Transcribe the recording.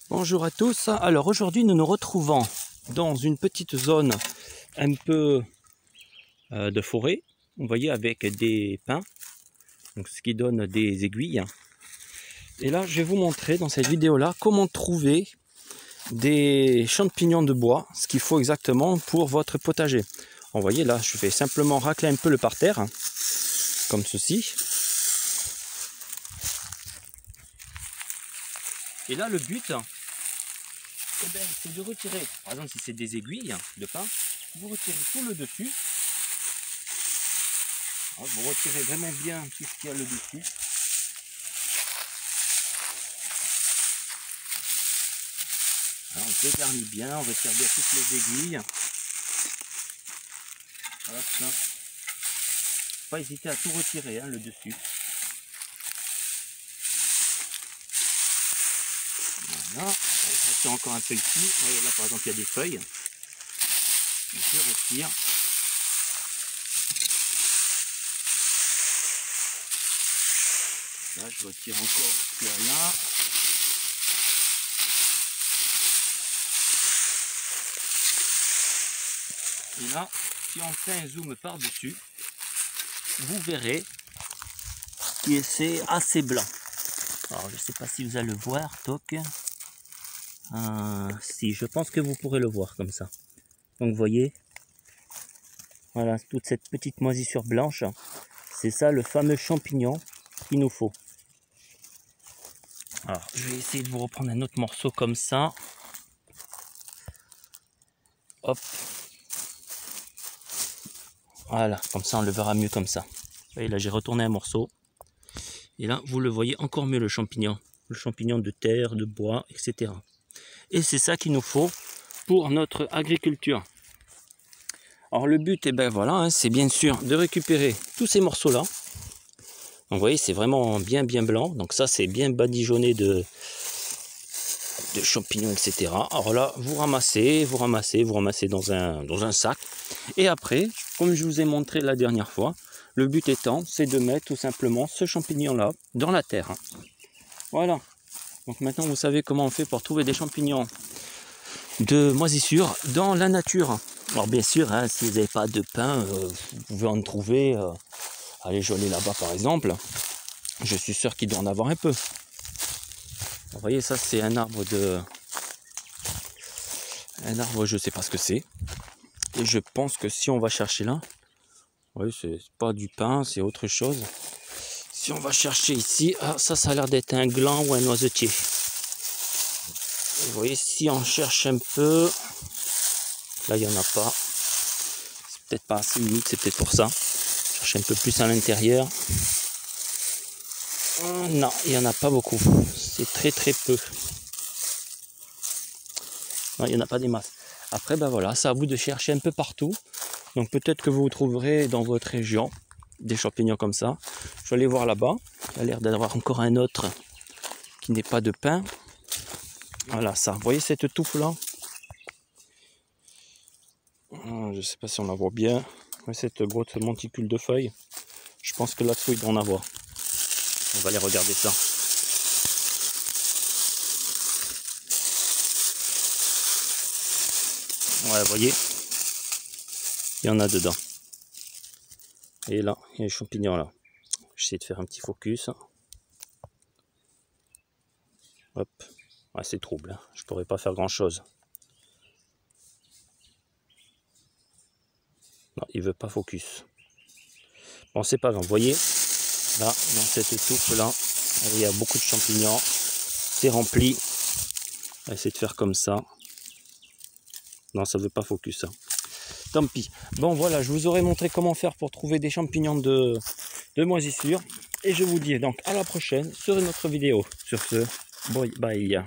Bonjour à tous. Alors aujourd'hui nous nous retrouvons dans une petite zone un peu de forêt, vous voyez, avec des pins, donc ce qui donne des aiguilles. Et là je vais vous montrer dans cette vidéo là comment trouver des champignons de bois, ce qu'il faut exactement pour votre potager. Vous voyez là je vais simplement racler un peu le parterre comme ceci. Et là le but, c'est de retirer, par exemple si c'est des aiguilles de pin, vous retirez tout le dessus. Alors, vous retirez vraiment bien tout ce qu'il y a le dessus. Alors, on dégarnit bien, on retire bien toutes les aiguilles. Voilà, ça. Faut pas hésiter à tout retirer, hein, le dessus. Voilà, je retire encore un peu ici. Vous voyez, là par exemple il y a des feuilles. Je retire. Là je retire encore ce qu'il y a là. Et là, si on fait un zoom par-dessus, vous verrez que c'est assez blanc. Alors je ne sais pas si vous allez le voir, toc. Si, je pense que vous pourrez le voir comme ça. Donc vous voyez, voilà, toute cette petite moisissure blanche, c'est ça le fameux champignon qu'il nous faut. Alors je vais essayer de vous reprendre un autre morceau comme ça. Hop. Voilà, comme ça on le verra mieux comme ça. Vous voyez, là j'ai retourné un morceau. Et là vous le voyez encore mieux le champignon. Le champignon de terre, de bois, etc. Et c'est ça qu'il nous faut pour notre agriculture. Alors le but, voilà, hein, c'est bien sûr de récupérer tous ces morceaux-là. Vous voyez, c'est vraiment bien blanc. Donc ça, c'est bien badigeonné de champignons, etc. Alors là, vous ramassez dans un sac. Et après, comme je vous ai montré la dernière fois, le but étant, c'est de mettre tout simplement ce champignon-là dans la terre. Voilà. Donc maintenant, vous savez comment on fait pour trouver des champignons de moisissure dans la nature. Alors bien sûr, hein, si vous n'avez pas de pin, vous pouvez en trouver. Allez, je vais aller là-bas par exemple. Je suis sûr qu'il doit en avoir un peu. Vous voyez, ça c'est un arbre je ne sais pas ce que c'est. Et je pense que si on va chercher là, oui, c'est pas du pin, c'est autre chose. Si on va chercher ici, ça a l'air d'être un gland ou un noisetier. Vous voyez, si on cherche un peu, là il n'y en a pas. C'est peut-être pas assez humide, c'est peut-être pour ça. Cherche un peu plus à l'intérieur. Non, il n'y en a pas beaucoup. C'est très peu. Non, il n'y en a pas des masses. Après, voilà, c'est à vous de chercher un peu partout. Donc peut-être que vous trouverez dans votre région des champignons comme ça. Je vais aller voir là-bas. Il y a l'air d'avoir encore un autre qui n'est pas de pin. Voilà ça. Vous voyez cette touffe là? Je ne sais pas si on la voit bien. Cette grosse monticule de feuilles. Je pense que là-dessous il doit en avoir. On va aller regarder ça. Ouais, vous voyez, il y en a dedans. Et là, il y a les champignons là. J'essaie de faire un petit focus. Hop. Ouais, c'est trouble, hein. Je pourrais pas faire grand chose. Non, il veut pas focus. Bon, c'est pas grave. Vous voyez, là, dans cette touffe là, il y a beaucoup de champignons. C'est rempli. On va essayer de faire comme ça. Non, ça veut pas focus. Hein. Tant pis. Bon, voilà, je vous aurais montré comment faire pour trouver des champignons de moisissure. Et je vous dis donc à la prochaine sur une autre vidéo. Sur ce, bye bye.